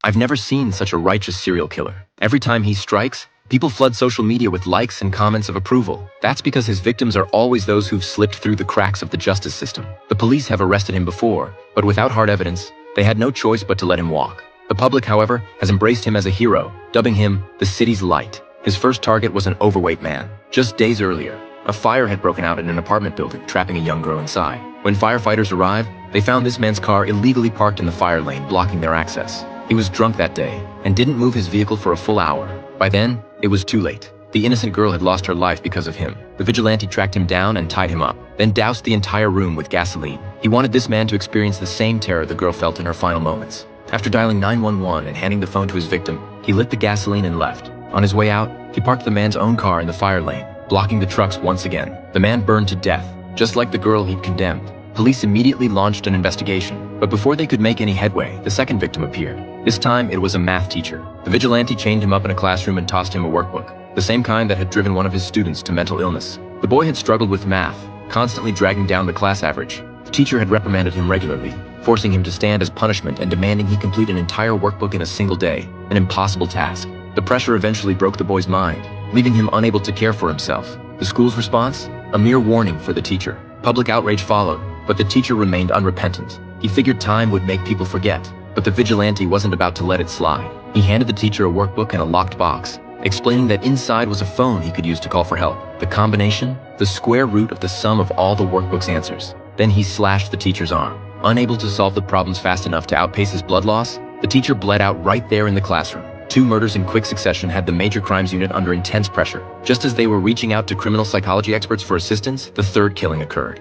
I've never seen such a righteous serial killer. Every time he strikes, people flood social media with likes and comments of approval. That's because his victims are always those who've slipped through the cracks of the justice system. The police have arrested him before, but without hard evidence, they had no choice but to let him walk. The public, however, has embraced him as a hero, dubbing him the city's light. His first target was an overweight man. Just days earlier, a fire had broken out in an apartment building, trapping a young girl inside. When firefighters arrived, they found this man's car illegally parked in the fire lane, blocking their access. He was drunk that day and didn't move his vehicle for a full hour. By then, it was too late. The innocent girl had lost her life because of him. The vigilante tracked him down and tied him up, then doused the entire room with gasoline. He wanted this man to experience the same terror the girl felt in her final moments. After dialing 911 and handing the phone to his victim, he lit the gasoline and left. On his way out, he parked the man's own car in the fire lane, blocking the trucks once again. The man burned to death, just like the girl he'd condemned. Police immediately launched an investigation, but before they could make any headway, the second victim appeared. This time, it was a math teacher. The vigilante chained him up in a classroom and tossed him a workbook, the same kind that had driven one of his students to mental illness. The boy had struggled with math, constantly dragging down the class average. The teacher had reprimanded him regularly, forcing him to stand as punishment and demanding he complete an entire workbook in a single day, an impossible task. The pressure eventually broke the boy's mind, leaving him unable to care for himself. The school's response? A mere warning for the teacher. Public outrage followed, but the teacher remained unrepentant. He figured time would make people forget, but the vigilante wasn't about to let it slide. He handed the teacher a workbook and a locked box, explaining that inside was a phone he could use to call for help. The combination? The square root of the sum of all the workbook's answers. Then he slashed the teacher's arm. Unable to solve the problems fast enough to outpace his blood loss, the teacher bled out right there in the classroom. 2 murders in quick succession had the Major Crimes Unit under intense pressure. Just as they were reaching out to criminal psychology experts for assistance, the third killing occurred.